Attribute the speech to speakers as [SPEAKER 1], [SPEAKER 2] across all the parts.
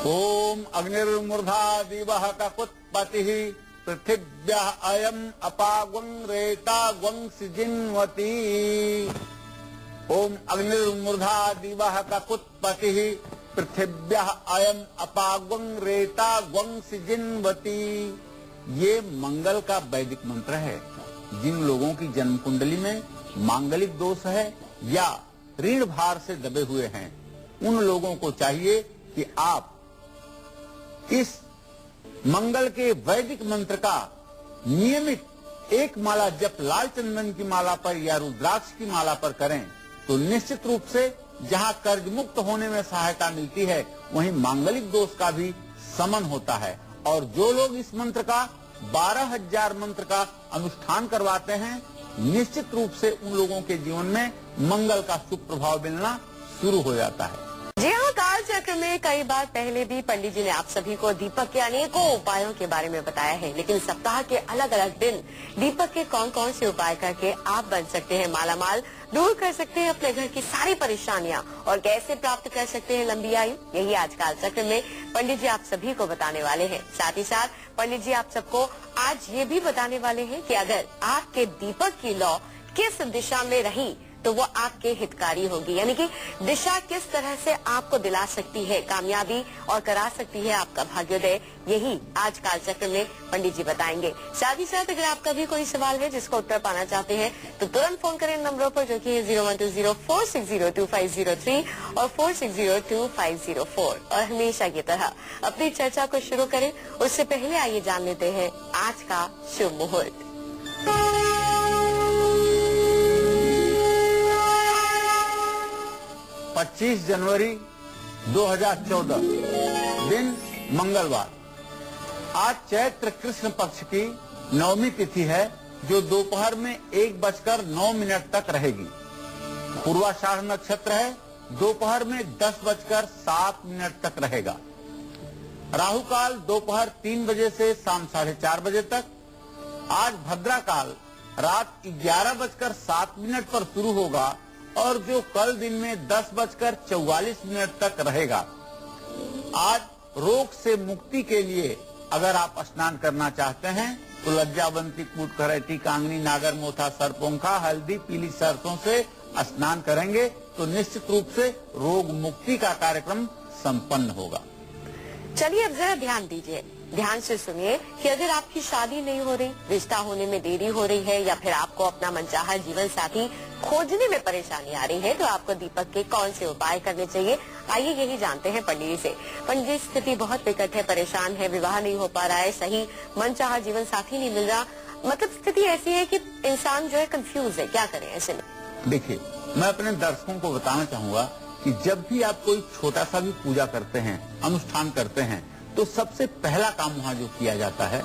[SPEAKER 1] ओम अग्निर्मूर्धा दिवः ककुत्पतिः पृथिव्यः अयम् अपागुं रेता ग्वं सिजिन्वती। ओम अग्निर्मूर्धा दिवः ककुत्पतिः पृथिव्यः अयम् अपागुं रेता ग्वं सिजिन्वती। ये मंगल का वैदिक मंत्र है। जिन लोगों की जन्म कुंडली में मांगलिक दोष है या ऋण भार से दबे हुए हैं, उन लोगों को चाहिए कि आप इस मंगल के वैदिक मंत्र का नियमित एक माला जप लाल चंदन की माला पर या रुद्राक्ष की माला पर करें तो निश्चित रूप से जहां कर्ज मुक्त होने में सहायता मिलती है, वहीं मांगलिक दोष का भी शमन होता है। और जो लोग इस मंत्र का 12,000 मंत्र का अनुष्ठान करवाते हैं, निश्चित रूप से उन लोगों के जीवन में मंगल का शुभ प्रभाव मिलना शुरू हो जाता है।
[SPEAKER 2] जी हाँ, काल चक्र में कई बार पहले भी पंडित जी ने आप सभी को दीपक के अनेकों उपायों के बारे में बताया है, लेकिन सप्ताह के अलग अलग दिन दीपक के कौन कौन से उपाय करके आप बन सकते हैं मालामाल, दूर कर सकते हैं अपने घर की सारी परेशानियां और कैसे प्राप्त कर सकते हैं लंबी आयु, यही आज काल चक्र में पंडित जी आप सभी को बताने वाले हैं। साथ ही साथ पंडित जी आप सबको आज ये भी बताने वाले हैं कि अगर आपके दीपक की लौ किस दिशा में रही तो वो आपके हितकारी होगी, यानी कि दिशा किस तरह से आपको दिला सकती है कामयाबी और करा सकती है आपका भाग्योदय, यही आज काल चक्र में पंडित जी बताएंगे। साथ ही साथ अगर आपका भी कोई सवाल है जिसका उत्तर पाना चाहते हैं तो तुरंत फोन करें नंबरों पर जो कि है 012046025003 और 46022504। और हमेशा की तरह अपनी चर्चा को शुरू करें उससे पहले आइए जान लेते हैं आज का शुभ मुहूर्त।
[SPEAKER 1] 25 जनवरी 2014 दिन मंगलवार। आज चैत्र कृष्ण पक्ष की नवमी तिथि है, जो दोपहर में 1:09 तक रहेगी। पूर्वाषाढ़ नक्षत्र है, दोपहर में 10:07 तक रहेगा। राहु काल दोपहर 3 बजे से शाम 4:30 बजे तक। आज भद्रा काल रात 11:07 पर शुरू होगा और जो कल दिन में 10:44 तक रहेगा। आज रोग से मुक्ति के लिए अगर आप स्नान करना चाहते हैं तो लज्जावंती, कूट करैती, कांगनी, नागर मोथा, सरपोंखा, हल्दी, पीली सरसों से स्नान करेंगे तो निश्चित रूप से रोग मुक्ति का कार्यक्रम संपन्न होगा।
[SPEAKER 2] चलिए अब जरा ध्यान दीजिए, ध्यान से सुनिए कि अगर आपकी शादी नहीं हो रही, रिश्ता होने में देरी हो रही है या फिर आपको अपना मनचाहा जीवन साथी खोजने में परेशानी आ रही है तो आपको दीपक के कौन से उपाय करने चाहिए, आइए यही जानते हैं पंडित जी से। पंडित जी, स्थिति बहुत विकट है, परेशान है, विवाह नहीं हो पा रहा है, सही मनचाहा जीवन साथी नहीं मिल रहा, मतलब स्थिति ऐसी है कि इंसान जो है कंफ्यूज है, क्या करें ऐसे में?
[SPEAKER 1] देखिए, मैं अपने दर्शकों को बताना चाहूंगा कि जब भी आप कोई छोटा सा भी पूजा करते हैं, अनुष्ठान करते हैं, तो सबसे पहला काम वहाँ जो किया जाता है,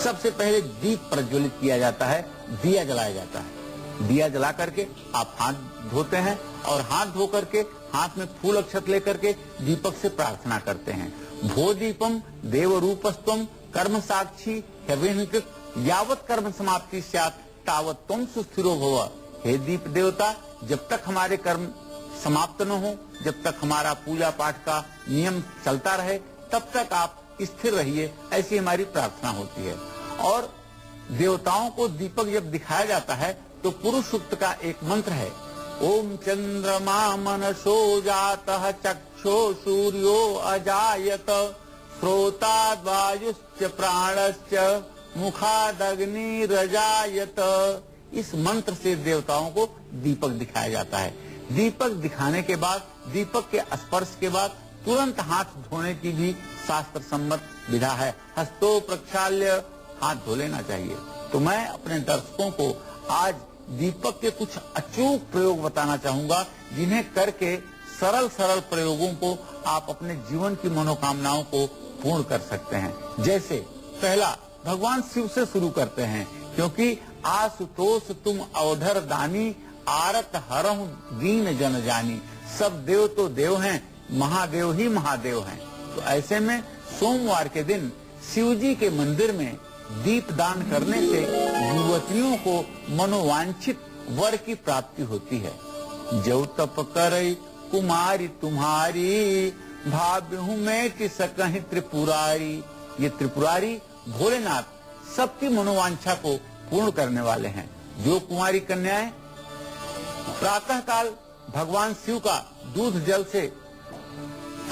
[SPEAKER 1] सबसे पहले दीप प्रज्वलित किया जाता है, दिया जलाया जाता है। दिया जला करके आप हाथ धोते हैं और हाथ धो करके हाथ में फूल अक्षत लेकर के दीपक से प्रार्थना करते हैं। भो दीपम देव रूपस्तम कर्म साक्षी ह्यभिनिकृत यावत कर्म समाप्ति स्यात् तावत तुम सुस्थिरो भव। हे दीप देवता, जब तक हमारे कर्म समाप्त न हो, जब तक हमारा पूजा पाठ का नियम चलता रहे, तब तक आप स्थिर रहिए, ऐसी हमारी प्रार्थना होती है। और देवताओं को दीपक जब दिखाया जाता है तो पुरुष सूक्त का एक मंत्र है, ओम चंद्रमा मनसो जातः चक्षो सूर्यो अजायत श्रोताद्वायुश्च प्राणश्च मुखादग्निरजायत। इस मंत्र से देवताओं को दीपक दिखाया जाता है। दीपक दिखाने के बाद, दीपक के स्पर्श के बाद तुरंत हाथ धोने की भी शास्त्र सम्मत विधा है। हस्तो प्रक्षाल्य हाथ धो लेना चाहिए। तो मैं अपने दर्शकों को आज दीपक के कुछ अचूक प्रयोग बताना चाहूंगा, जिन्हें करके सरल सरल प्रयोगों को आप अपने जीवन की मनोकामनाओं को पूर्ण कर सकते हैं। जैसे पहला, भगवान शिव से शुरू करते हैं, क्योंकि आशुतोष तुम अवधर दानी आरत हरहु दीन जन जानी। सब देव तो देव हैं, महादेव ही महादेव हैं। तो ऐसे में सोमवार के दिन शिव जी के मंदिर में दीप दान करने से युवतियों को मनोवांछित वर की प्राप्ति होती है। जो तप करई कुमारी तुम्हारी भाव्यहूँ मैं कि सकहीं त्रिपुरारी। ये त्रिपुरारी भोलेनाथ सबकी मनोवांछा को पूर्ण करने वाले हैं। जो कुंवारी कन्याएं प्रातः काल भगवान शिव का दूध जल से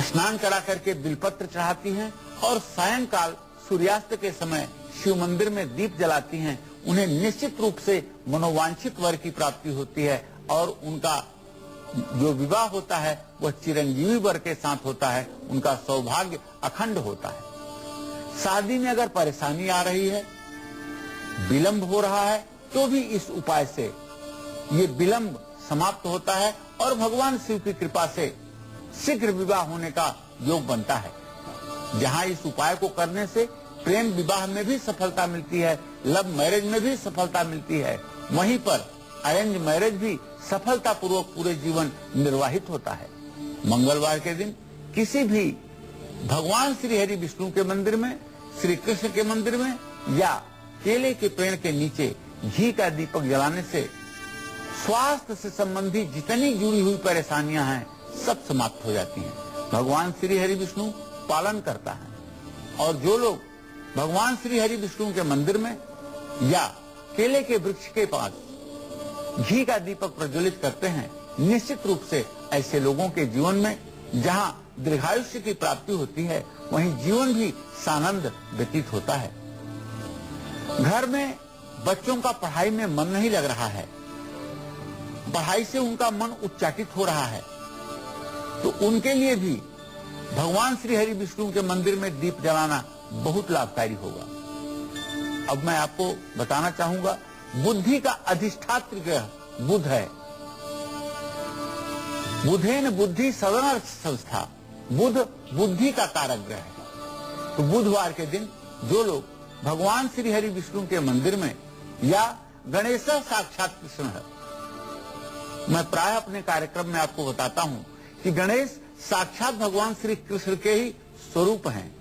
[SPEAKER 1] स्नान करा करके बिलपत्र चढ़ाती हैं और सायंकाल सूर्यास्त के समय शिव मंदिर में दीप जलाती हैं, उन्हें निश्चित रूप से मनोवांछित वर की प्राप्ति होती है और उनका जो विवाह होता है वह चिरंजीवी वर के साथ होता है, उनका सौभाग्य अखंड होता है। शादी में अगर परेशानी आ रही है, विलंब हो रहा है, तो भी इस उपाय से ये विलंब समाप्त होता है और भगवान शिव की कृपा से शीघ्र विवाह होने का योग बनता है। जहाँ इस उपाय को करने से प्रेम विवाह में भी सफलता मिलती है, लव मैरिज में भी सफलता मिलती है, वहीं पर अरेंज मैरिज भी सफलता पूर्वक पूरे जीवन निर्वाहित होता है। मंगलवार के दिन किसी भी भगवान श्री हरि विष्णु के मंदिर में, श्री कृष्ण के मंदिर में या केले के पेड़ के नीचे घी का दीपक जलाने से स्वास्थ्य से संबंधित जितनी जुड़ी हुई परेशानियां हैं सब समाप्त हो जाती हैं। भगवान श्री हरि विष्णु पालन करता है और जो लोग भगवान श्री हरि विष्णु के मंदिर में या केले के वृक्ष के पास घी का दीपक प्रज्वलित करते हैं, निश्चित रूप से ऐसे लोगों के जीवन में जहां दीर्घायुष्य की प्राप्ति होती है, वहीं जीवन भी सानंद व्यतीत होता है। घर में बच्चों का पढ़ाई में मन नहीं लग रहा है, पढ़ाई से उनका मन उच्चाटित हो रहा है, तो उनके लिए भी भगवान श्री हरि विष्णु के मंदिर में दीप जलाना बहुत लाभकारी होगा। अब मैं आपको बताना चाहूंगा, बुद्धि का अधिष्ठात्र ग्रह बुध है। बुधेन बुद्धि सदन संस्था, बुध बुद्धि का कारक ग्रह है। तो बुधवार के दिन जो लोग भगवान श्री हरि विष्णु के मंदिर में या गणेश साक्षात कृष्ण है, मैं प्राय अपने कार्यक्रम में आपको बताता हूं कि गणेश साक्षात भगवान श्री कृष्ण के ही स्वरूप हैं।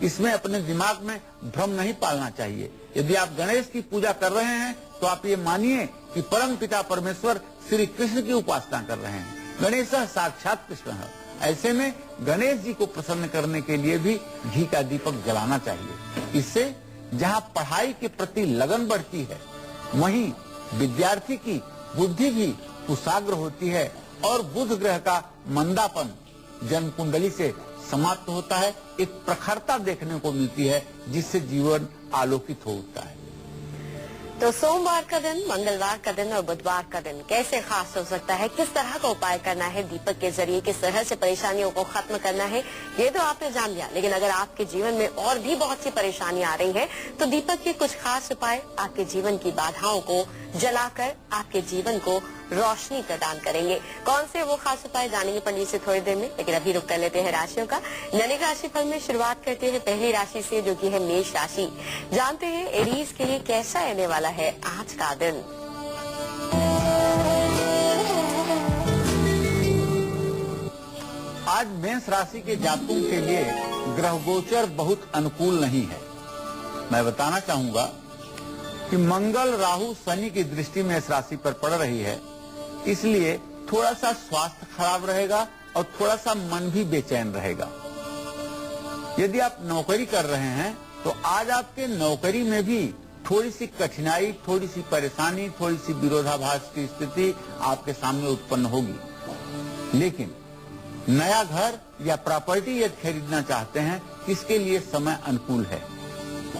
[SPEAKER 1] इसमें अपने दिमाग में भ्रम नहीं पालना चाहिए। यदि आप गणेश की पूजा कर रहे हैं तो आप ये मानिए कि परम पिता परमेश्वर श्री कृष्ण की उपासना कर रहे हैं। गणेश साक्षात कृष्ण है। ऐसे में गणेश जी को प्रसन्न करने के लिए भी घी का दीपक जलाना चाहिए। इससे जहाँ पढ़ाई के प्रति लगन बढ़ती है, वहीं विद्यार्थी की बुद्धि भी कुशाग्र होती है और बुध ग्रह का मंदापन जन्म कुंडली से समाप्त होता है। एक प्रखरता देखने को मिलती है जिससे जीवन आलोकित हो उठता है।
[SPEAKER 2] तो सोमवार का दिन, मंगलवार का दिन और बुधवार का दिन कैसे खास हो सकता है, किस तरह का उपाय करना है दीपक के जरिए, किस तरह से परेशानियों को खत्म करना है, ये तो आपने जान लिया। लेकिन अगर आपके जीवन में और भी बहुत सी परेशानियां आ रही हैं, तो दीपक के कुछ खास उपाय आपके जीवन की बाधाओं को जलाकर आपके जीवन को रोशनी प्रदान करेंगे। कौन से वो खास उपाय जानेंगे पंडित से थोड़ी देर में, लेकिन अभी रुक कर लेते हैं राशियों का। दैनिक राशिफल में शुरुआत करते हैं पहली राशि से, जो कि है मेष राशि। जानते हैं एरीज के लिए कैसा रहने वाला है आज का दिन।
[SPEAKER 1] आज मेष राशि के जातकों के लिए ग्रह गोचर बहुत अनुकूल नहीं है। मैं बताना चाहूंगा कि मंगल, राहु, शनि की दृष्टि मेष राशि पर पड़ रही है, इसलिए थोड़ा सा स्वास्थ्य खराब रहेगा और थोड़ा सा मन भी बेचैन रहेगा। यदि आप नौकरी कर रहे हैं तो आज आपके नौकरी में भी थोड़ी सी कठिनाई, थोड़ी सी परेशानी, थोड़ी सी विरोधाभास की स्थिति आपके सामने उत्पन्न होगी। लेकिन नया घर या प्रॉपर्टी यदि खरीदना चाहते हैं, इसके लिए समय अनुकूल है।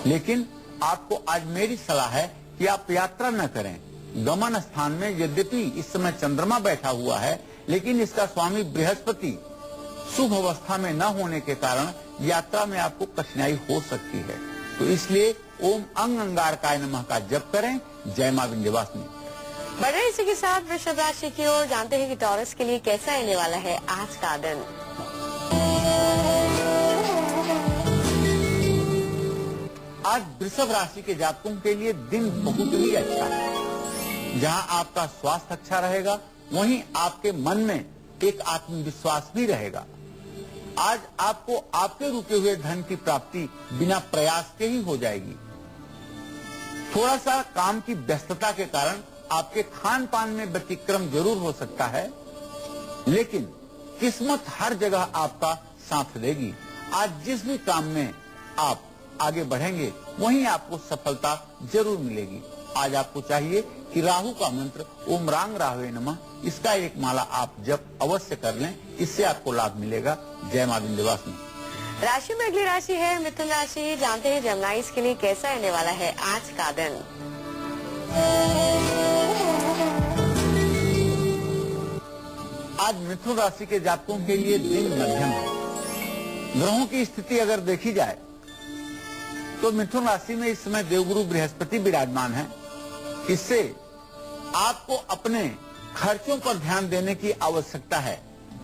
[SPEAKER 1] लेकिन आपको आज मेरी सलाह है कि आप यात्रा न करें। गमन स्थान में यद्यपि इस समय चंद्रमा बैठा हुआ है, लेकिन इसका स्वामी बृहस्पति शुभ अवस्था में न होने के कारण यात्रा में आपको कठिनाई हो सकती है। तो इसलिए ओम अंग अंगारकाय नमः का जप करें। जय मां विंध्यवासिनी।
[SPEAKER 2] बढ़ रहे इसी के साथ वृषभ राशि की ओर जानते हैं कि टॉरस के लिए कैसा रहने वाला है आज का दिन।
[SPEAKER 1] आज वृषभ राशि के जातकों के लिए दिन बहुत ही अच्छा है। जहां आपका स्वास्थ्य अच्छा रहेगा, वहीं आपके मन में एक आत्मविश्वास भी रहेगा। आज आपको आपके रुके हुए धन की प्राप्ति बिना प्रयास के ही हो जाएगी। थोड़ा सा काम की व्यस्तता के कारण आपके खान पान में व्यतिक्रम जरूर हो सकता है, लेकिन किस्मत हर जगह आपका साथ देगी। आज जिस भी काम में आप आगे बढ़ेंगे वहीं आपको सफलता जरूर मिलेगी। आज आपको चाहिए कि राहु का मंत्र ओम रांग राहवे नमः, इसका एक माला आप जप अवश्य कर लें, इससे आपको लाभ मिलेगा। जय मां विंध्यवासिनी।
[SPEAKER 2] राशि में अगली राशि है मिथुन राशि। जानते हैं जमनाइस के लिए कैसा रहने वाला है आज का दिन।
[SPEAKER 1] आज मिथुन राशि के जातकों के लिए दिन मध्यम है। ग्रहों की स्थिति अगर देखी जाए तो मिथुन राशि में इस समय देवगुरु बृहस्पति विराजमान है। इससे आपको अपने खर्चों पर ध्यान देने की आवश्यकता है,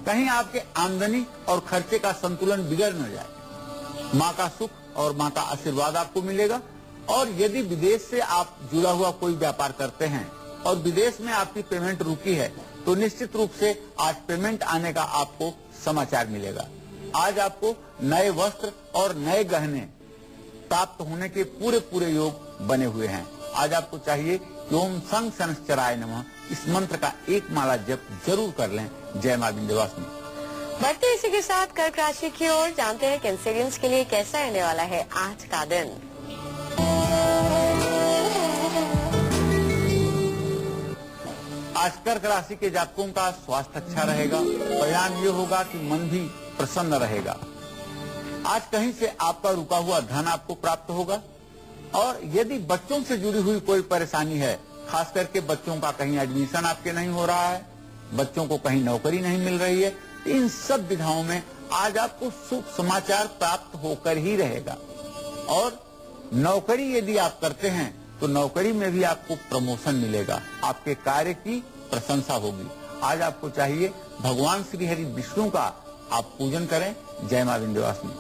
[SPEAKER 1] कहीं आपके आमदनी और खर्चे का संतुलन बिगड़ न जाए। माँ का सुख और माँ का आशीर्वाद आपको मिलेगा। और यदि विदेश से आप जुड़ा हुआ कोई व्यापार करते हैं और विदेश में आपकी पेमेंट रुकी है तो निश्चित रूप से आज पेमेंट आने का आपको समाचार मिलेगा। आज आपको नए वस्त्र और नए गहने प्राप्त होने के पूरे योग बने हुए हैं। आज आपको चाहिए कि ओम संग शनश्चराय नमः, इस मंत्र का एक माला जप जरूर कर लें। जय मां विंध्यवासिनी।
[SPEAKER 2] बढ़ते इसी के साथ कर्क राशि की ओर। जानते हैं कैंसेरियंस के लिए कैसा रहने वाला है आज का दिन।
[SPEAKER 1] आज कर्क राशि के जातकों का स्वास्थ्य अच्छा रहेगा। परिणाम ये होगा कि मन भी प्रसन्न रहेगा। आज कहीं से आपका रुका हुआ धन आपको प्राप्त होगा। और यदि बच्चों से जुड़ी हुई कोई परेशानी है, खास करके बच्चों का कहीं एडमिशन आपके नहीं हो रहा है, बच्चों को कहीं नौकरी नहीं मिल रही है, इन सब विधाओं में आज आपको शुभ समाचार प्राप्त होकर ही रहेगा। और नौकरी यदि आप करते हैं तो नौकरी में भी आपको प्रमोशन मिलेगा, आपके कार्य की प्रशंसा होगी। आज आपको चाहिए भगवान श्री हरि विष्णु का आप पूजन करें। जय मां विंध्यवासिनी।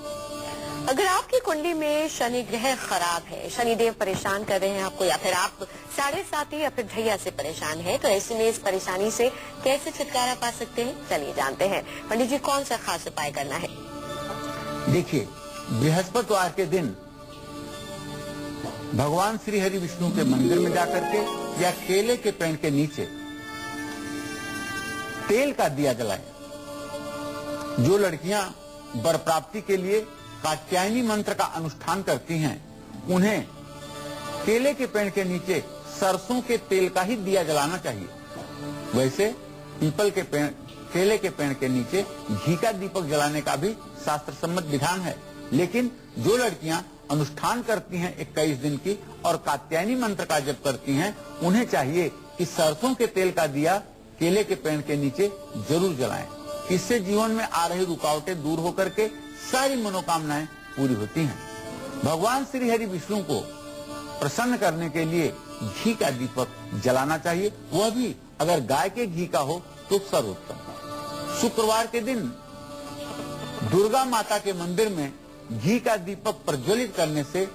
[SPEAKER 2] अगर आपकी कुंडली में शनि ग्रह खराब है, शनिदेव परेशान कर रहे हैं आपको, या फिर आप 7.5 या फिर ढैया से परेशान है, तो ऐसे में इस परेशानी से कैसे छुटकारा पा सकते हैं, चलिए जानते हैं। पंडित जी कौन सा खास उपाय करना है।
[SPEAKER 1] देखिए, बृहस्पतिवार के दिन भगवान श्री हरि विष्णु के मंदिर में जाकर के या केले के पेड़ के नीचे तेल का दिया जलाएं। जो लड़कियां वर प्राप्ति के लिए कात्यायनी मंत्र का अनुष्ठान करती हैं, उन्हें केले के पेड़ के नीचे सरसों के तेल का ही दिया जलाना चाहिए। वैसे पीपल के पेड़, केले के पेड़ के नीचे घी का दीपक जलाने का भी शास्त्र सम्मत विधान है। लेकिन जो लड़कियां अनुष्ठान करती हैं 21 दिन की और कात्यायनी मंत्र का जप करती हैं, उन्हें चाहिए कि सरसों के तेल का दिया केले के पेड़ के नीचे जरूर जलाएं। इससे जीवन में आ रही रुकावटें दूर होकर के सारी मनोकामनाएं पूरी होती हैं। भगवान श्री हरि विष्णु को प्रसन्न करने के लिए घी का दीपक जलाना चाहिए, वह भी अगर गाय के घी का हो तो सर्वोत्तम। शुक्रवार के दिन दुर्गा माता के मंदिर में घी का दीपक प्रज्वलित करने से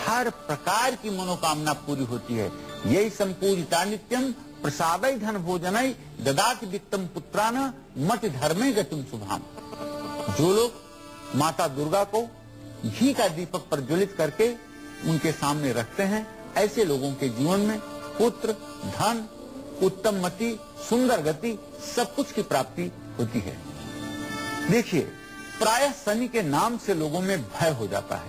[SPEAKER 1] हर प्रकार की मनोकामना पूरी होती है। यही संपूजिता नित्यम प्रसादय धन भोजनय ददाति वित्तम पुत्रान मत धर्मे गतिम शुभाम। जो लोग माता दुर्गा को घी का दीपक प्रज्वलित करके उनके सामने रखते हैं, ऐसे लोगों के जीवन में पुत्र, धन, उत्तम मति, सुंदर गति, सब कुछ की प्राप्ति होती है। देखिए, प्रायः शनि के नाम से लोगों में भय हो जाता है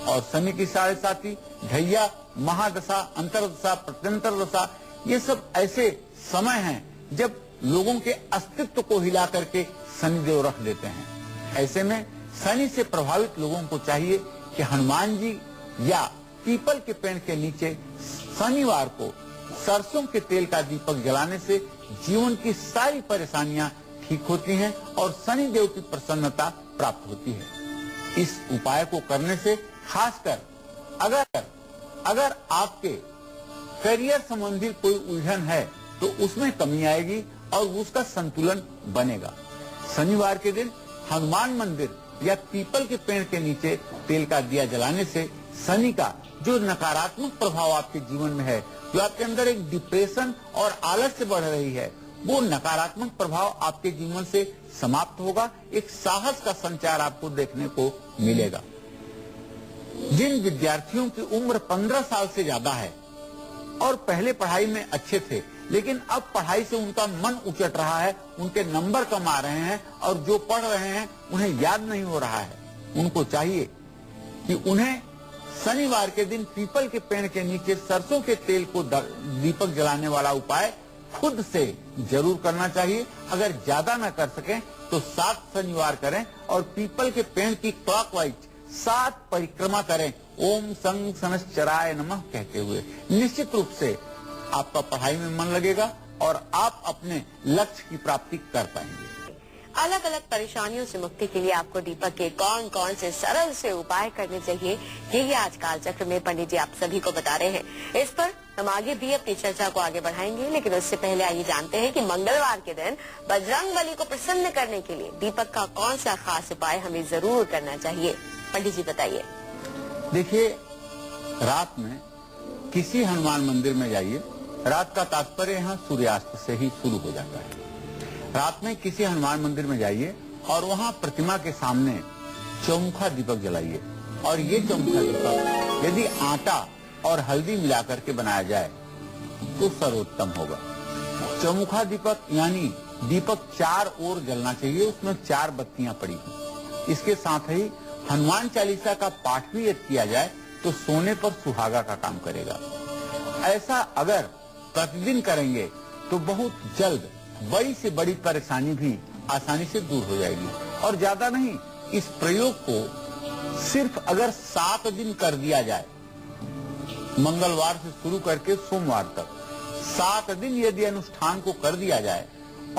[SPEAKER 1] और शनि की 7.5 ढैया, महादशा, अंतरदशा, प्रत्यंतर दशा, ये सब ऐसे समय हैं जब लोगों के अस्तित्व को हिला करके शनिदेव रख देते हैं। ऐसे में शनि से प्रभावित लोगों को चाहिए कि हनुमान जी या पीपल के पेड़ के नीचे शनिवार को सरसों के तेल का दीपक जलाने से जीवन की सारी परेशानियां ठीक होती हैं और शनि देव की प्रसन्नता प्राप्त होती है। इस उपाय को करने से खासकर अगर आपके करियर संबंधी कोई उलझन है तो उसमें कमी आएगी और उसका संतुलन बनेगा। शनिवार के दिन हनुमान मंदिर या पीपल के पेड़ के नीचे तेल का दिया जलाने से शनि का जो नकारात्मक प्रभाव आपके जीवन में है, जो आपके अंदर एक डिप्रेशन और आलस्य बढ़ रही है, वो नकारात्मक प्रभाव आपके जीवन से समाप्त होगा। एक साहस का संचार आपको देखने को मिलेगा। जिन विद्यार्थियों की उम्र 15 साल से ज्यादा है और पहले पढ़ाई में अच्छे थे, लेकिन अब पढ़ाई से उनका मन उचट रहा है, उनके नंबर कम आ रहे हैं और जो पढ़ रहे हैं उन्हें याद नहीं हो रहा है। उनको चाहिए कि उन्हें शनिवार के दिन पीपल के पेड़ के नीचे सरसों के तेल को दीपक जलाने वाला उपाय खुद से जरूर करना चाहिए। अगर ज्यादा न कर सकें तो 7 शनिवार करें और पीपल के पेड़ की क्लॉकवाइज 7 परिक्रमा करें, ओम संग शनश्चराय नमः कहते हुए। निश्चित रूप से आपका पढ़ाई में मन लगेगा और आप अपने लक्ष्य की प्राप्ति कर पाएंगे।
[SPEAKER 2] अलग अलग परेशानियों से मुक्ति के लिए आपको दीपक के कौन कौन से सरल से उपाय करने चाहिए, यही आज काल चक्र में पंडित जी आप सभी को बता रहे हैं। इस पर हम आगे भी अपनी चर्चा को आगे बढ़ाएंगे, लेकिन उससे पहले आइए जानते हैं कि मंगलवार के दिन बजरंगबली को प्रसन्न करने के लिए दीपक का कौन सा खास उपाय हमें जरूर करना चाहिए। पंडित जी बताइए।
[SPEAKER 1] देखिए, रात में किसी हनुमान मंदिर में जाइए। रात का तात्पर्य यहाँ सूर्यास्त से ही शुरू हो जाता है। रात में किसी हनुमान मंदिर में जाइए और वहाँ प्रतिमा के सामने चौमुखा दीपक जलाइए। और ये चौमुखा दीपक यदि आटा और हल्दी मिलाकर के बनाया जाए तो सर्वोत्तम होगा। चौमुखा दीपक यानी दीपक 4 ओर जलना चाहिए, उसमें 4 बत्तियां पड़ी हों। इसके साथ ही हनुमान चालीसा का पाठ भी यदि किया जाए तो सोने पर सुहागा का काम करेगा। ऐसा अगर प्रतिदिन करेंगे तो बहुत जल्द बड़ी से बड़ी परेशानी भी आसानी से दूर हो जाएगी। और ज्यादा नहीं, इस प्रयोग को सिर्फ अगर 7 दिन कर दिया जाए, मंगलवार से शुरू करके सोमवार तक 7 दिन यदि अनुष्ठान को कर दिया जाए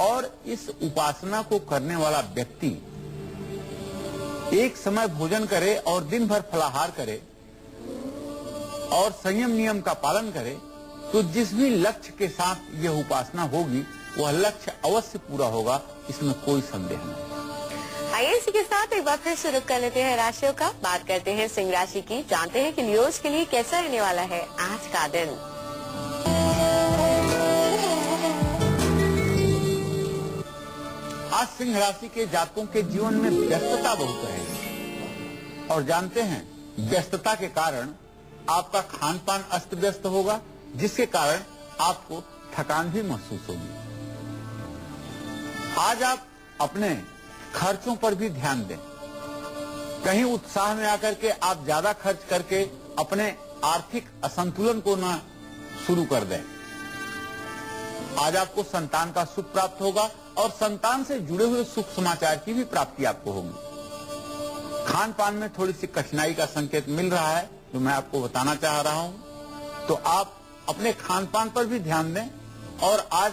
[SPEAKER 1] और इस उपासना को करने वाला व्यक्ति एक समय भोजन करे और दिन भर फलाहार करे और संयम नियम का पालन करे, तो जिस भी लक्ष्य के साथ यह उपासना होगी वह लक्ष्य अवश्य पूरा होगा, इसमें कोई संदेह नहीं।
[SPEAKER 2] आइए इसी के साथ एक बार फिर शुरू कर लेते हैं राशियों का। बात करते हैं सिंह राशि की, जानते हैं कि लियोज के लिए कैसा रहने वाला है आज का दिन।
[SPEAKER 1] आज सिंह राशि के जातकों के जीवन में व्यस्तता बहुत रहेगी और जानते हैं व्यस्तता के कारण आपका खान पान अस्त व्यस्त होगा, जिसके कारण आपको थकान भी महसूस होगी। आज आप अपने खर्चों पर भी ध्यान दें। कहीं उत्साह में आकर के आप ज्यादा खर्च करके अपने आर्थिक असंतुलन को न शुरू कर दें। आज आपको संतान का सुख प्राप्त होगा और संतान से जुड़े हुए सुख समाचार की भी प्राप्ति आपको होगी। खान पान में थोड़ी सी कठिनाई का संकेत मिल रहा है जो मैं आपको बताना चाह रहा हूं, तो आप अपने खान पान पर भी ध्यान दें। और आज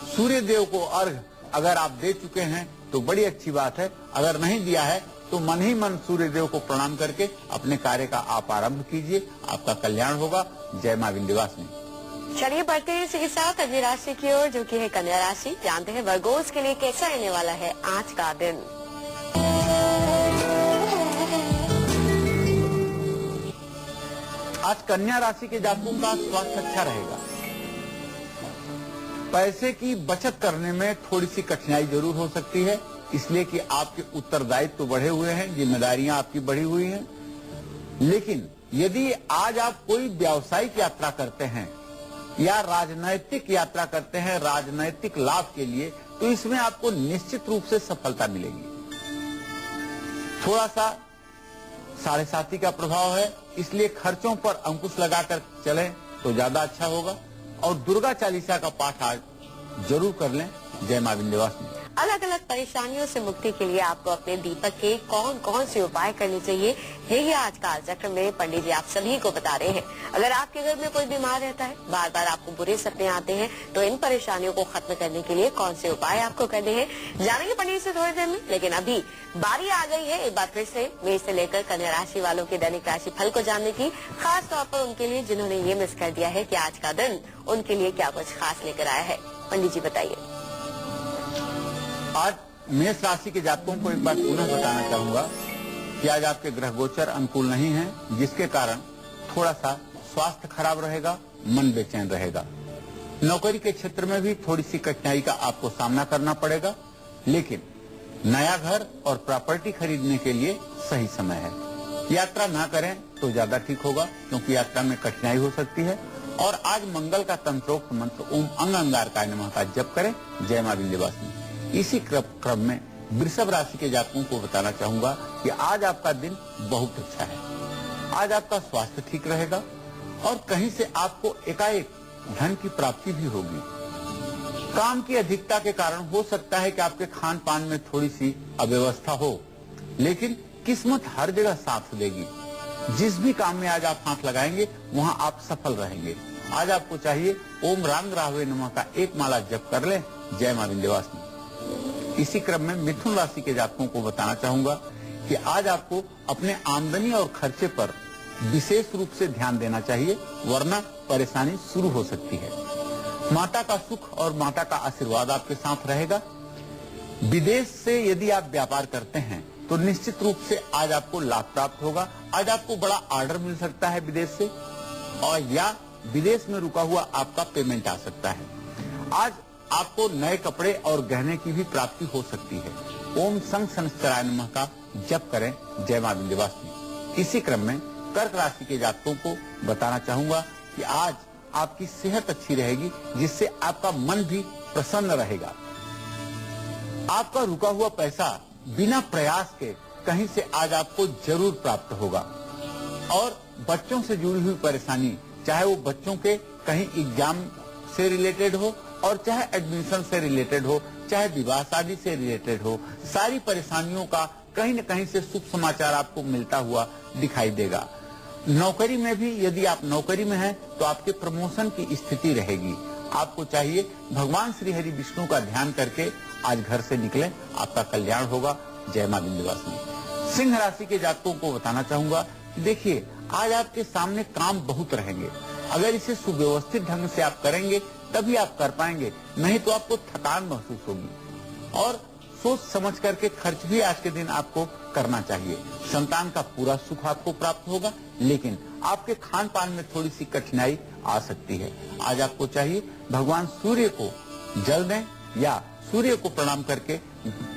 [SPEAKER 1] सूर्य देव को अर्घ अगर आप दे चुके हैं तो बड़ी अच्छी बात है, अगर नहीं दिया है तो मन ही मन सूर्य देव को प्रणाम करके अपने कार्य का आप आरंभ कीजिए, आपका कल्याण होगा। जय मां विंध्यवासिनी।
[SPEAKER 2] चलिए बढ़ते हैं इसी के साथ अगली राशि की ओर, जो कि है कन्या राशि। जानते हैं वर्गोस के लिए कैसा रहने वाला है आज का दिन।
[SPEAKER 1] आज कन्या राशि के जातकों का स्वास्थ्य अच्छा रहेगा। पैसे की बचत करने में थोड़ी सी कठिनाई जरूर हो सकती है, इसलिए कि आपके उत्तरदायित्व तो बढ़े हुए हैं, जिम्मेदारियां आपकी बढ़ी हुई हैं। लेकिन यदि आज आप कोई व्यावसायिक यात्रा करते हैं या राजनैतिक यात्रा करते हैं राजनैतिक लाभ के लिए, तो इसमें आपको निश्चित रूप से सफलता मिलेगी। थोड़ा सा 7.5 का प्रभाव है, इसलिए खर्चों पर अंकुश लगाकर चलें तो ज्यादा अच्छा होगा। और दुर्गा चालीसा का पाठ आज जरूर कर लें। जय मां विंध्यवासिनी।
[SPEAKER 2] अलग अलग परेशानियों से मुक्ति के लिए आपको अपने दीपक के कौन कौन से उपाय करने चाहिए, यही आज काल चक्र में पंडित जी आप सभी को बता रहे हैं। अगर आपके घर में कोई बीमार रहता है, बार बार आपको बुरे सपने आते हैं, तो इन परेशानियों को खत्म करने के लिए कौन से उपाय आपको करने हैं, जानेंगे पंडित से थोड़ी देर में। लेकिन अभी बारी आ गई है एक बार फिर से मेष से लेकर कन्या राशि वालों के दैनिक राशि फल को जानने की, खास तौर पर उनके लिए जिन्होंने ये मिस कर दिया है कि आज का दिन उनके लिए क्या कुछ खास लेकर आया है। पंडित जी बताइए।
[SPEAKER 1] आज मेष राशि के जातकों को एक बात पुनः बताना चाहूंगा कि आज आपके ग्रह गोचर अनुकूल नहीं हैं, जिसके कारण थोड़ा सा स्वास्थ्य खराब रहेगा, मन बेचैन रहेगा। नौकरी के क्षेत्र में भी थोड़ी सी कठिनाई का आपको सामना करना पड़ेगा, लेकिन नया घर और प्रॉपर्टी खरीदने के लिए सही समय है। यात्रा ना करें तो ज्यादा ठीक होगा, क्योंकि यात्रा में कठिनाई हो सकती है। और आज मंगल का तंत्रोक्त मंत्र ओम अंग अंगारकाय नमः का जप करें। जय मां विंध्यवासिनी। इसी क्रम में वृषभ राशि के जातकों को बताना चाहूंगा कि आज आपका दिन बहुत अच्छा है। आज आपका स्वास्थ्य ठीक रहेगा और कहीं से आपको एकाएक धन की प्राप्ति भी होगी। काम की अधिकता के कारण हो सकता है कि आपके खान पान में थोड़ी सी अव्यवस्था हो, लेकिन किस्मत हर जगह साथ देगी। जिस भी काम में आज आप हाथ लगाएंगे वहां आप सफल रहेंगे। आज आपको चाहिए ओम रांग राहवे नमः का एक माला जप कर लें। जय मां विंध्यवासिनी। इसी क्रम में मिथुन राशि के जातकों को बताना चाहूंगा कि आज आपको अपने आमदनी और खर्चे पर विशेष रूप से ध्यान देना चाहिए, वरना परेशानी शुरू हो सकती है। माता का सुख और माता का आशीर्वाद आपके साथ रहेगा। विदेश से यदि आप व्यापार करते हैं तो निश्चित रूप से आज आपको लाभ प्राप्त होगा। आज आपको बड़ा ऑर्डर मिल सकता है विदेश से, और या विदेश में रुका हुआ आपका पेमेंट आ सकता है। आज आपको नए कपड़े और गहने की भी प्राप्ति हो सकती है। ओम संग संस्काराय नमः का जप करें। जय मां विंध्यवासिनी। इसी क्रम में कर्क राशि के जातकों को बताना चाहूंगा कि आज आपकी सेहत अच्छी रहेगी, जिससे आपका मन भी प्रसन्न रहेगा। आपका रुका हुआ पैसा बिना प्रयास के कहीं से आज आपको जरूर प्राप्त होगा। और बच्चों से जुड़ी हुई परेशानी, चाहे वो बच्चों के कहीं एग्जाम से रिलेटेड हो और चाहे एडमिशन से रिलेटेड हो, चाहे विवाह शादी से रिलेटेड हो, सारी परेशानियों का कहीं न कहीं से शुभ समाचार आपको मिलता हुआ दिखाई देगा। नौकरी में भी यदि आप नौकरी में हैं तो आपके प्रमोशन की स्थिति रहेगी। आपको चाहिए भगवान श्री हरि विष्णु का ध्यान करके आज घर से निकलें, आपका कल्याण होगा। जय मां विंध्यवासिनी। सिंह राशि के जातकों को बताना चाहूंगा कि देखिए, आज आपके सामने काम बहुत रहेंगे। अगर इसे सुव्यवस्थित ढंग से आप करेंगे तभी आप कर पाएंगे, नहीं तो आपको थकान महसूस होगी। और सोच समझ करके खर्च भी आज के दिन आपको करना चाहिए। संतान का पूरा सुख आपको प्राप्त होगा, लेकिन आपके खान पान में थोड़ी सी कठिनाई आ सकती है। आज आपको चाहिए भगवान सूर्य को जल दें या सूर्य को प्रणाम करके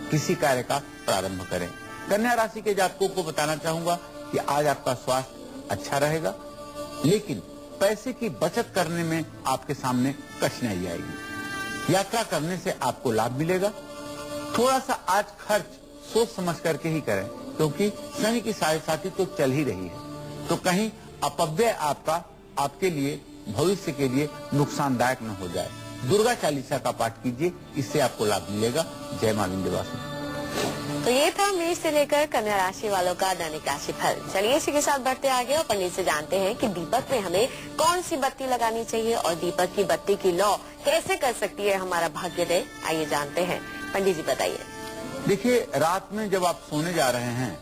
[SPEAKER 1] किसी कार्य का प्रारंभ करें। कन्या राशि के जातकों को बताना चाहूंगा कि आज आपका स्वास्थ्य अच्छा रहेगा, लेकिन पैसे की बचत करने में आपके सामने कठिनाई आएगी। यात्रा करने से आपको लाभ मिलेगा। थोड़ा सा आज खर्च सोच समझ करके ही करें, क्योंकि शनि की साढ़ेसाती तो चल ही रही है, तो कहीं अपव्यय आपका आपके लिए भविष्य के लिए नुकसानदायक न हो जाए। दुर्गा चालीसा का पाठ कीजिए, इससे आपको लाभ मिलेगा। जय मां विंध्यवासिनी।
[SPEAKER 2] तो ये था मेष से लेकर कन्या राशि वालों का दैनिक राशि फल। चलिए इसी के साथ बढ़ते आगे और पंडित से जानते हैं कि दीपक में हमें कौन सी बत्ती लगानी चाहिए और दीपक की बत्ती की लौ कैसे कर सकती है हमारा भाग्योदय। आइए जानते हैं, पंडित जी बताइए।
[SPEAKER 1] देखिए, रात में जब आप सोने जा रहे हैं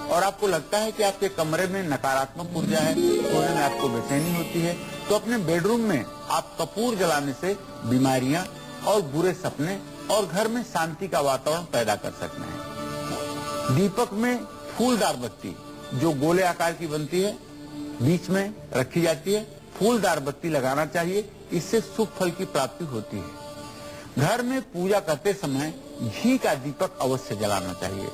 [SPEAKER 1] और आपको लगता है कि आपके कमरे में नकारात्मक ऊर्जा है, सोने में आपको बेचैनी होती है, तो अपने बेडरूम में आप कपूर जलाने से बीमारियां और बुरे सपने और घर में शांति का वातावरण पैदा कर सकते हैं। दीपक में फूलदार बत्ती जो गोले आकार की बनती है, बीच में रखी जाती है, फूलदार बत्ती लगाना चाहिए। इससे शुभ फल की प्राप्ति होती है। घर में पूजा करते समय घी का दीपक अवश्य जलाना चाहिए।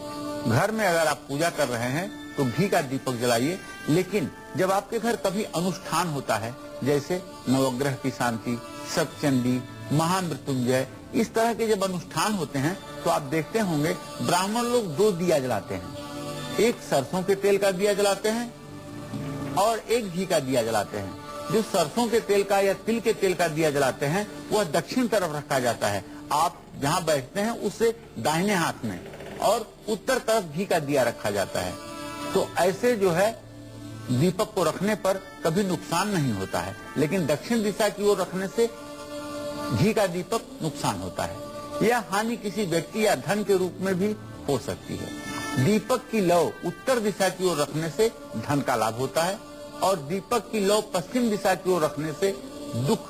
[SPEAKER 1] घर में अगर आप पूजा कर रहे हैं तो घी का दीपक जलाइए, लेकिन जब आपके घर कभी अनुष्ठान होता है, जैसे नवग्रह की शांति, सप्तचंडी, महामृत्युंजय, इस तरह के जब अनुष्ठान होते हैं तो आप देखते होंगे ब्राह्मण लोग 2 दिया जलाते हैं। एक सरसों के तेल का दिया जलाते हैं और एक घी का दिया जलाते हैं। जो सरसों के तेल का या तिल के तेल का दिया जलाते हैं वह दक्षिण तरफ रखा जाता है। आप जहाँ बैठते हैं उससे दाहिने हाथ में, और उत्तर तरफ घी का दिया रखा जाता है। तो ऐसे जो है दीपक को रखने पर कभी नुकसान नहीं होता है, लेकिन दक्षिण दिशा की ओर रखने से घी का दीपक नुकसान होता है। यह हानि किसी व्यक्ति या धन के रूप में भी हो सकती है। दीपक की लौ उत्तर दिशा की ओर रखने से धन का लाभ होता है, और दीपक की लौ पश्चिम दिशा की ओर रखने से दुख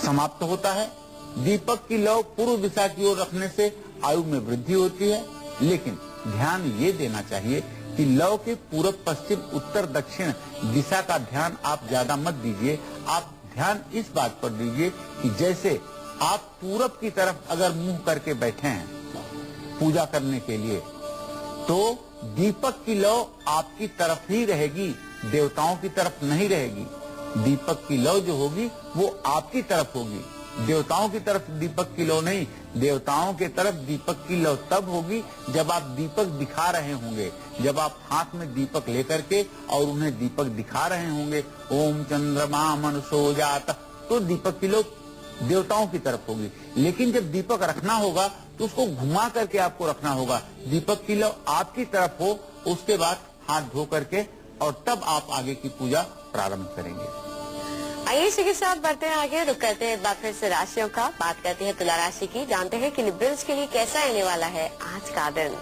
[SPEAKER 1] समाप्त होता है। दीपक की लौ पूर्व दिशा की ओर रखने से आयु में वृद्धि होती है, लेकिन ध्यान ये देना चाहिए कि लौ के पूर्व पश्चिम उत्तर दक्षिण दिशा का ध्यान आप ज्यादा मत दीजिए। आप ध्यान इस बात पर दीजिए कि जैसे आप पूरब की तरफ अगर मुंह करके बैठे हैं पूजा करने के लिए, तो दीपक की लौ आपकी तरफ ही रहेगी, देवताओं की तरफ नहीं रहेगी। दीपक की लौ जो होगी वो आपकी तरफ होगी, देवताओं की तरफ दीपक की लौ नहीं। देवताओं की तरफ दीपक की लौ तब होगी जब आप दीपक दिखा रहे होंगे, जब आप हाथ में दीपक लेकर के और उन्हें दीपक दिखा रहे होंगे, ओम चंद्रमा मनसो जात, तो दीपक की लौ देवताओं की तरफ होगी। लेकिन जब दीपक रखना होगा तो उसको घुमा करके आपको रखना होगा, दीपक की लौ आपकी तरफ हो, उसके बाद हाथ धो करके और तब आप आगे की पूजा प्रारंभ करेंगे।
[SPEAKER 2] आइए इसी के साथ बढ़ते हैं आगे, रुक करते हैं एक बार फिर से राशियों का, बात करते हैं तुला राशि की, जानते हैं कि लिब्रल्स के लिए कैसा रहने वाला है आज का दिन।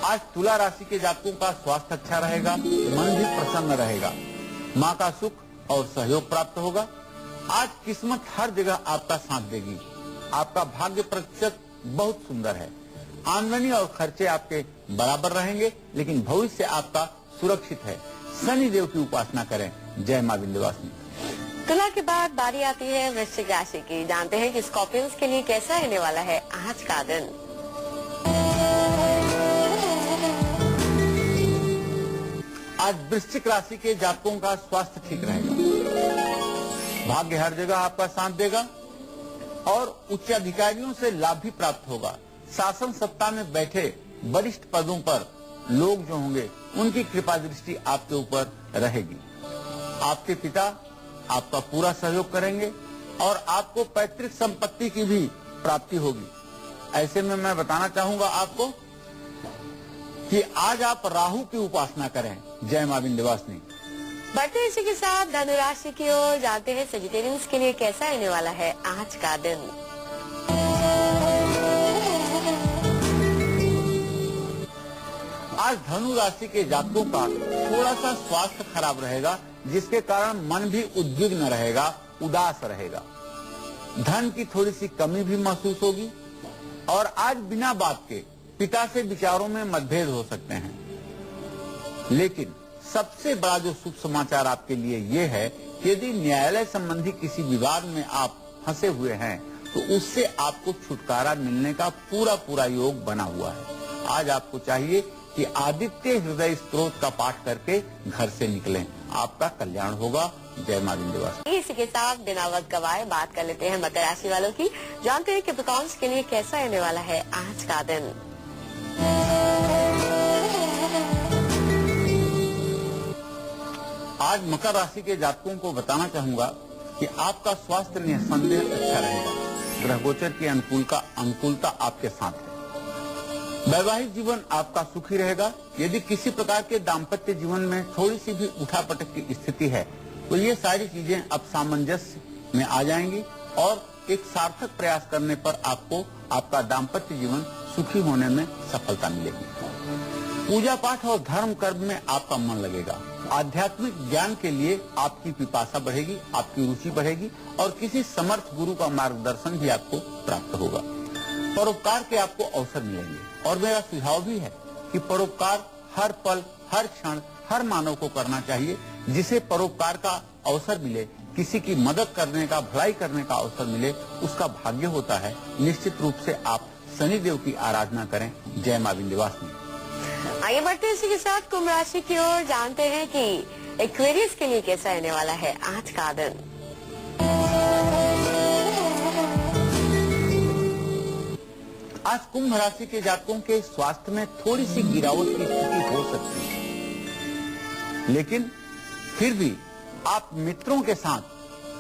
[SPEAKER 1] आज तुला राशि के जातकों का स्वास्थ्य अच्छा रहेगा, मन भी प्रसन्न रहेगा, माँ का सुख और सहयोग प्राप्त होगा। आज किस्मत हर जगह आपका साथ देगी, आपका भाग्य प्रतिशत बहुत सुंदर है, आमदनी और खर्चे आपके बराबर रहेंगे, लेकिन भविष्य आपका सुरक्षित है। शनि देव की उपासना करें। जय मां विंध्यवासिनी।
[SPEAKER 2] तुला के बाद बारी आती है वृश्चिक राशि की, जानते हैं कि स्कॉर्पियंस के लिए कैसा रहने वाला है आज का दिन।
[SPEAKER 1] आज वृश्चिक राशि के जातकों का स्वास्थ्य ठीक रहेगा, भाग्य हर जगह आपका साथ देगा और उच्च अधिकारियों से लाभ भी प्राप्त होगा। शासन सत्ता में बैठे वरिष्ठ पदों पर लोग जो होंगे उनकी कृपा दृष्टि आपके ऊपर रहेगी। आपके पिता आपका पूरा सहयोग करेंगे और आपको पैतृक संपत्ति की भी प्राप्ति होगी। ऐसे में मैं बताना चाहूंगा आपको कि आज आप राहु की उपासना करें। जय मां विंध्यवासिनी।
[SPEAKER 2] बढ़ते इसी के साथ धनु राशि की ओर, जानते हैं सेजिटेरियंस के लिए कैसा रहने वाला है आज का दिन।
[SPEAKER 1] आज धनु राशि के जातकों का थोड़ा सा स्वास्थ्य खराब रहेगा, जिसके कारण मन भी उद्विग्न रहेगा, उदास रहेगा, धन की थोड़ी सी कमी भी महसूस होगी और आज बिना बात के पिता से विचारों में मतभेद हो सकते हैं। लेकिन सबसे बड़ा जो शुभ समाचार आपके लिए ये है कि यदि न्यायालय संबंधी किसी विवाद में आप फंसे हुए हैं तो उससे आपको छुटकारा मिलने का पूरा योग बना हुआ है। आज आपको चाहिए कि आदित्य हृदय स्तोत्र का पाठ करके घर से निकलें, आपका कल्याण होगा। जय मां विंध्यवासिनी।
[SPEAKER 2] इसी के साथ बिना वक्त गवाए बात कर लेते हैं मकर राशि वालों की, जानते हैं कैप्रिकॉर्न्स के लिए कैसा रहने वाला है आज का दिन।
[SPEAKER 1] आज मकर राशि के जातकों को बताना चाहूंगा कि आपका स्वास्थ्य निसंदेह अच्छा रहेगा, ग्रह गोचर की अनुकूलता आपके साथ है। वैवाहिक जीवन आपका सुखी रहेगा। यदि किसी प्रकार के दाम्पत्य जीवन में थोड़ी सी भी उठापटक की स्थिति है तो ये सारी चीजें अब सामंजस्य में आ जाएंगी और एक सार्थक प्रयास करने पर आपको आपका दाम्पत्य जीवन सुखी होने में सफलता मिलेगी। पूजा पाठ और धर्म कर्म में आपका मन लगेगा। आध्यात्मिक ज्ञान के लिए आपकी पिपासा बढ़ेगी, आपकी रुचि बढ़ेगी और किसी समर्थ गुरु का मार्गदर्शन भी आपको प्राप्त होगा। परोपकार के आपको अवसर मिलेंगे और मेरा सुझाव भी है कि परोपकार हर पल, हर क्षण, हर मानव को करना चाहिए। जिसे परोपकार का अवसर मिले, किसी की मदद करने का, भलाई करने का अवसर मिले, उसका भाग्य होता है। निश्चित रूप से आप शनि देव की आराधना करें। जय मां विंध्यवासिनी।
[SPEAKER 2] आइए बढ़ते इसी के साथ कुंभ राशि की ओर, जानते हैं कि एक्वेरियस के लिए कैसा रहने वाला है आज का दिन।
[SPEAKER 1] आज कुंभ राशि के जातकों के स्वास्थ्य में थोड़ी सी गिरावट की स्थिति हो सकती है, लेकिन फिर भी आप मित्रों के साथ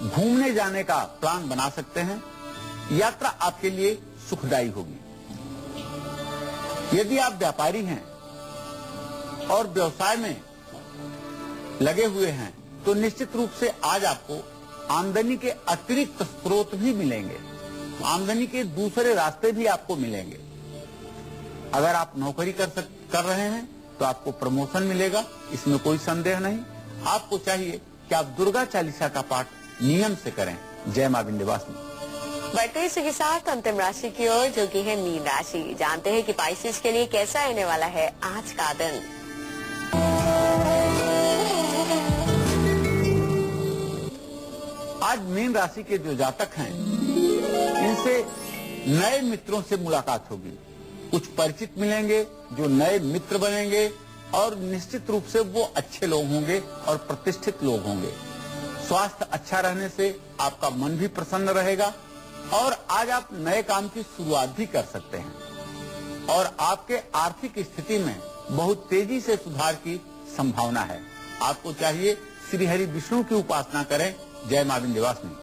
[SPEAKER 1] घूमने जाने का प्लान बना सकते हैं। यात्रा आपके लिए सुखदायी होगी। यदि आप व्यापारी हैं और व्यवसाय में लगे हुए हैं तो निश्चित रूप से आज आपको आमदनी के अतिरिक्त स्रोत भी मिलेंगे, आमदनी के दूसरे रास्ते भी आपको मिलेंगे। अगर आप नौकरी कर रहे हैं तो आपको प्रमोशन मिलेगा, इसमें कोई संदेह नहीं। आपको चाहिए कि आप दुर्गा चालीसा का पाठ नियम से करें। जय मां विंध्यवासिनी।
[SPEAKER 2] बढ़ते इसी के साथ अंतिम राशि की ओर, जो कि है मीन राशि, जानते हैं कि पाइसेस के लिए कैसा रहने वाला है आज का दिन।
[SPEAKER 1] आज मीन राशि के जो जातक हैं इनसे नए मित्रों से मुलाकात होगी, कुछ परिचित मिलेंगे जो नए मित्र बनेंगे और निश्चित रूप से वो अच्छे लोग होंगे और प्रतिष्ठित लोग होंगे। स्वास्थ्य अच्छा रहने से आपका मन भी प्रसन्न रहेगा और आज आप नए काम की शुरुआत भी कर सकते हैं और आपके आर्थिक स्थिति में बहुत तेजी से सुधार की संभावना है। आपको चाहिए श्री हरि विष्णु की उपासना करें। जय मां विंध्यवासिनी।